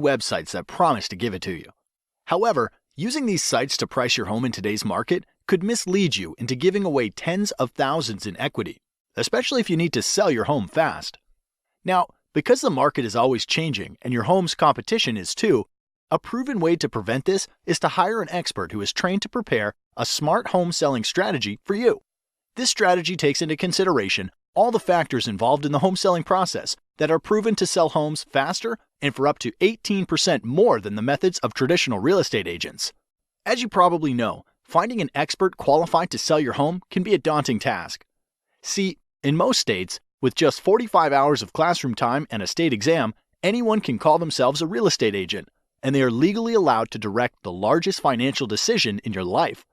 websites that promise to give it to you. However, using these sites to price your home in today's market could mislead you into giving away tens of thousands in equity, especially if you need to sell your home fast. Now, because the market is always changing and your home's competition is too, a proven way to prevent this is to hire an expert who is trained to prepare a smart home selling strategy for you. This strategy takes into consideration all the factors involved in the home selling process that are proven to sell homes faster and for up to 18% more than the methods of traditional real estate agents. As you probably know, finding an expert qualified to sell your home can be a daunting task. See, in most states, with just 45 hours of classroom time and a state exam, anyone can call themselves a real estate agent, and they are legally allowed to direct the largest financial decision in your life.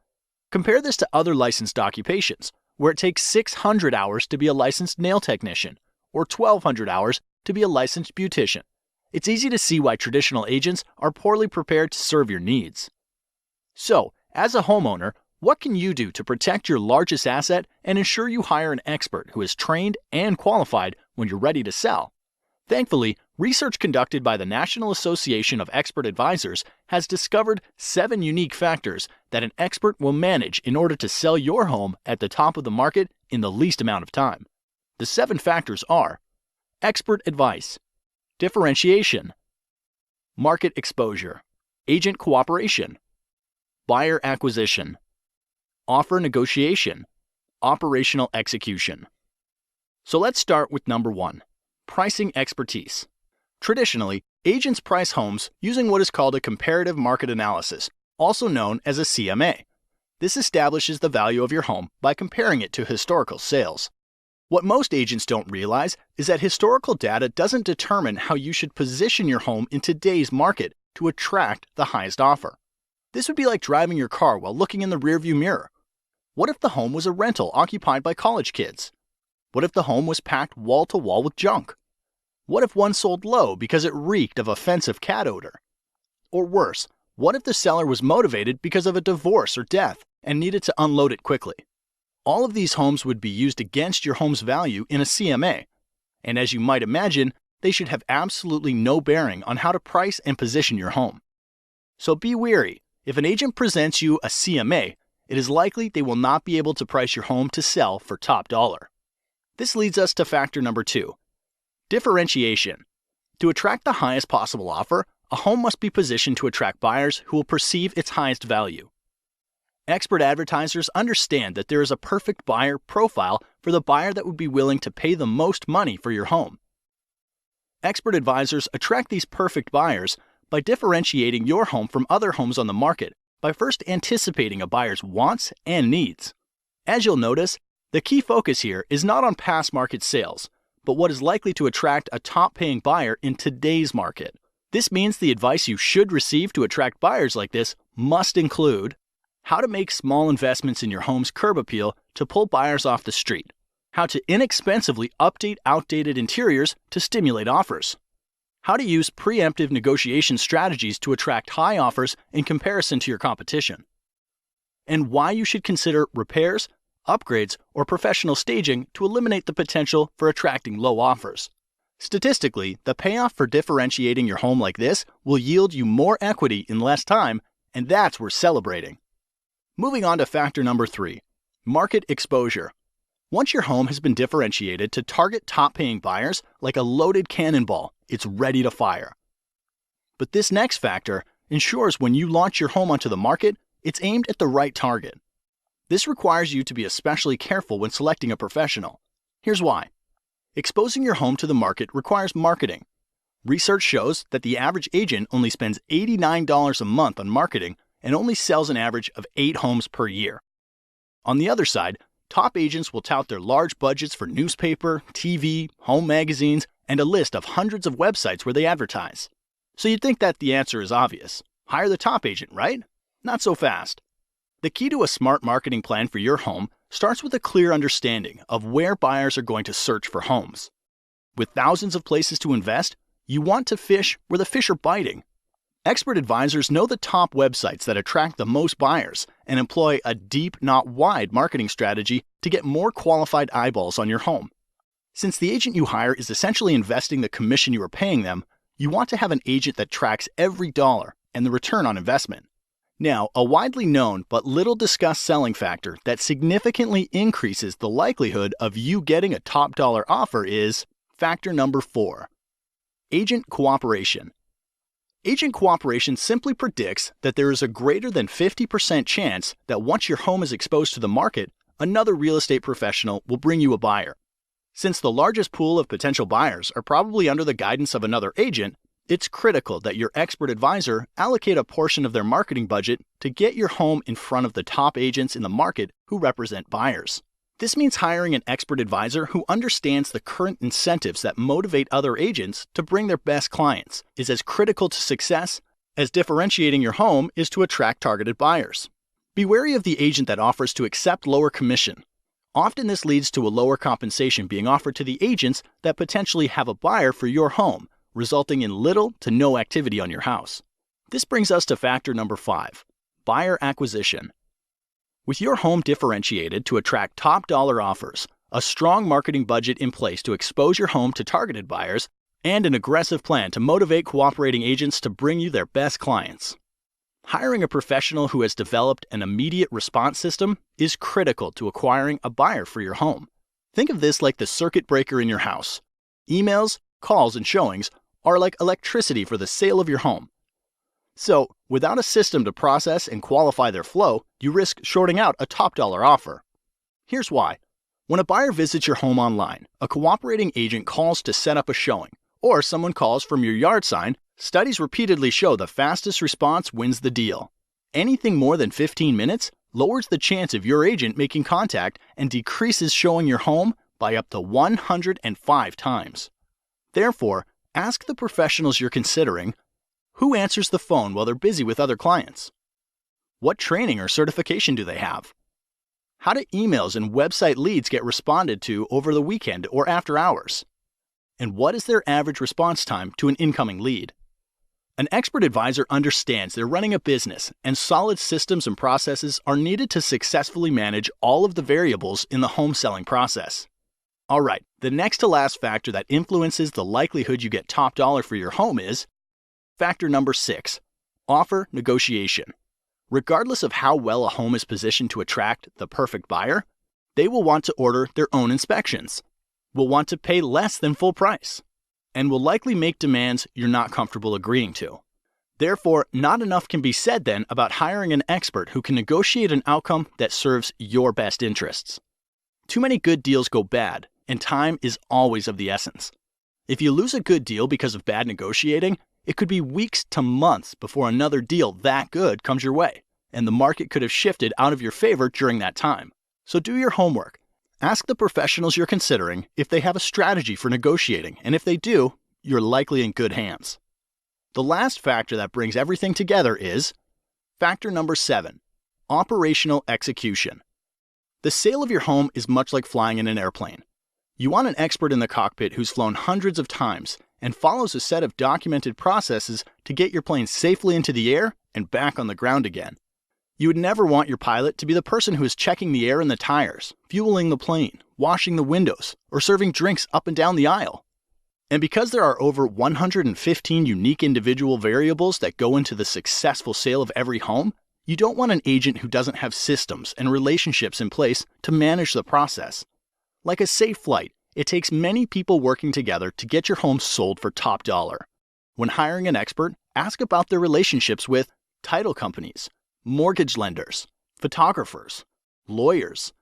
Compare this to other licensed occupations, where it takes 600 hours to be a licensed nail technician, or 1,200 hours to be a licensed beautician. It's easy to see why traditional agents are poorly prepared to serve your needs. So, as a homeowner, what can you do to protect your largest asset and ensure you hire an expert who is trained and qualified when you're ready to sell? Thankfully, research conducted by the National Association of Expert Advisors has discovered 7 unique factors that an expert will manage in order to sell your home at the top of the market in the least amount of time. The 7 factors are: expert advice, differentiation, market exposure, agent cooperation, buyer acquisition, offer negotiation, operational execution. So let's start with number 1. Pricing expertise. Traditionally, agents price homes using what is called a comparative market analysis, also known as a CMA. This establishes the value of your home by comparing it to historical sales. What most agents don't realize is that historical data doesn't determine how you should position your home in today's market to attract the highest offer. This would be like driving your car while looking in the rearview mirror. What if the home was a rental occupied by college kids? What if the home was packed wall to wall with junk? What if one sold low because it reeked of offensive cat odor? Or worse, what if the seller was motivated because of a divorce or death and needed to unload it quickly? All of these homes would be used against your home's value in a CMA. And as you might imagine, they should have absolutely no bearing on how to price and position your home. So be wary. If an agent presents you a CMA, it is likely they will not be able to price your home to sell for top dollar. This leads us to factor number 2. Differentiation. To attract the highest possible offer, a home must be positioned to attract buyers who will perceive its highest value. Expert advertisers understand that there is a perfect buyer profile for the buyer that would be willing to pay the most money for your home. Expert advisors attract these perfect buyers by differentiating your home from other homes on the market by first anticipating a buyer's wants and needs. As you'll notice, the key focus here is not on past market sales, but what is likely to attract a top-paying buyer in today's market. This means the advice you should receive to attract buyers like this must include how to make small investments in your home's curb appeal to pull buyers off the street, how to inexpensively update outdated interiors to stimulate offers, how to use preemptive negotiation strategies to attract high offers in comparison to your competition, and why you should consider repairs, upgrades, or professional staging to eliminate the potential for attracting low offers. Statistically, the payoff for differentiating your home like this will yield you more equity in less time, and that's worth celebrating. Moving on to factor number 3, market exposure. Once your home has been differentiated to target top-paying buyers like a loaded cannonball, it's ready to fire. But this next factor ensures when you launch your home onto the market, it's aimed at the right target. This requires you to be especially careful when selecting a professional. Here's why. Exposing your home to the market requires marketing. Research shows that the average agent only spends $89 a month on marketing and only sells an average of 8 homes per year. On the other side, top agents will tout their large budgets for newspaper, TV, home magazines, and a list of hundreds of websites where they advertise. So you'd think that the answer is obvious. Hire the top agent, right? Not so fast. The key to a smart marketing plan for your home starts with a clear understanding of where buyers are going to search for homes. With thousands of places to invest, you want to fish where the fish are biting. Expert advisors know the top websites that attract the most buyers and employ a deep, not wide marketing strategy to get more qualified eyeballs on your home. Since the agent you hire is essentially investing the commission you are paying them, You want to have an agent that tracks every dollar and the return on investment. Now, a widely known but little discussed selling factor that significantly increases the likelihood of you getting a top dollar offer is factor number 4, agent cooperation. Agent cooperation simply predicts that there is a greater than 50% chance that once your home is exposed to the market, another real estate professional will bring you a buyer. Since the largest pool of potential buyers are probably under the guidance of another agent, it's critical that your expert advisor allocate a portion of their marketing budget to get your home in front of the top agents in the market who represent buyers. This means hiring an expert advisor who understands the current incentives that motivate other agents to bring their best clients is as critical to success as differentiating your home is to attract targeted buyers. Be wary of the agent that offers to accept lower commission. Often this leads to a lower compensation being offered to the agents that potentially have a buyer for your home, resulting in little to no activity on your house. This brings us to factor number 5, buyer acquisition. With your home differentiated to attract top dollar offers, a strong marketing budget in place to expose your home to targeted buyers, and an aggressive plan to motivate cooperating agents to bring you their best clients. Hiring a professional who has developed an immediate response system is critical to acquiring a buyer for your home. Think of this like the circuit breaker in your house. Emails, calls, and showings are like electricity for the sale of your home. So, without a system to process and qualify their flow, you risk shorting out a top dollar offer. Here's why. When a buyer visits your home online, a cooperating agent calls to set up a showing, or someone calls from your yard sign, studies repeatedly show the fastest response wins the deal. Anything more than 15 minutes lowers the chance of your agent making contact and decreases showing your home by up to 105 times. Therefore, ask the professionals you're considering, who answers the phone while they're busy with other clients? What training or certification do they have? How do emails and website leads get responded to over the weekend or after hours? And what is their average response time to an incoming lead? An expert advisor understands they're running a business, and solid systems and processes are needed to successfully manage all of the variables in the home selling process. All right, the next to last factor that influences the likelihood you get top dollar for your home is factor number 6, offer negotiation. Regardless of how well a home is positioned to attract the perfect buyer, they will want to order their own inspections, will want to pay less than full price, and will likely make demands you're not comfortable agreeing to. Therefore, not enough can be said then about hiring an expert who can negotiate an outcome that serves your best interests. Too many good deals go bad, and time is always of the essence. If you lose a good deal because of bad negotiating, it could be weeks to months before another deal that good comes your way, and the market could have shifted out of your favor during that time. So do your homework. Ask the professionals you're considering if they have a strategy for negotiating, and if they do, you're likely in good hands. The last factor that brings everything together is factor number 7, operational execution. The sale of your home is much like flying in an airplane. You want an expert in the cockpit who's flown hundreds of times and follows a set of documented processes to get your plane safely into the air and back on the ground again. You would never want your pilot to be the person who is checking the air in the tires, fueling the plane, washing the windows, or serving drinks up and down the aisle. And because there are over 115 unique individual variables that go into the successful sale of every home, you don't want an agent who doesn't have systems and relationships in place to manage the process. Like a safe flight, it takes many people working together to get your home sold for top dollar. When hiring an expert, ask about their relationships with title companies, mortgage lenders, photographers, lawyers,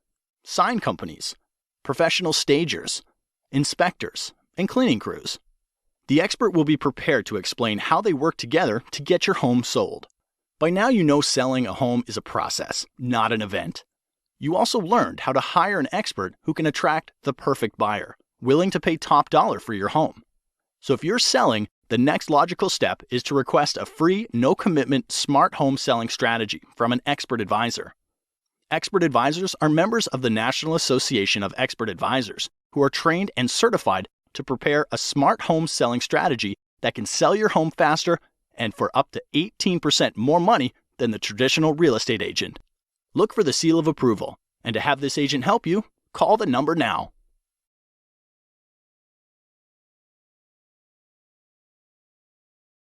sign companies, professional stagers, inspectors, and cleaning crews. The expert will be prepared to explain how they work together to get your home sold. By now you know selling a home is a process, not an event. You also learned how to hire an expert who can attract the perfect buyer, willing to pay top dollar for your home. So if you're selling, the next logical step is to request a free, no-commitment, smart home selling strategy from an expert advisor. Expert advisors are members of the National Association of Expert Advisors who are trained and certified to prepare a smart home selling strategy that can sell your home faster and for up to 18% more money than the traditional real estate agent. Look for the seal of approval, and to have this agent help you, call the number now.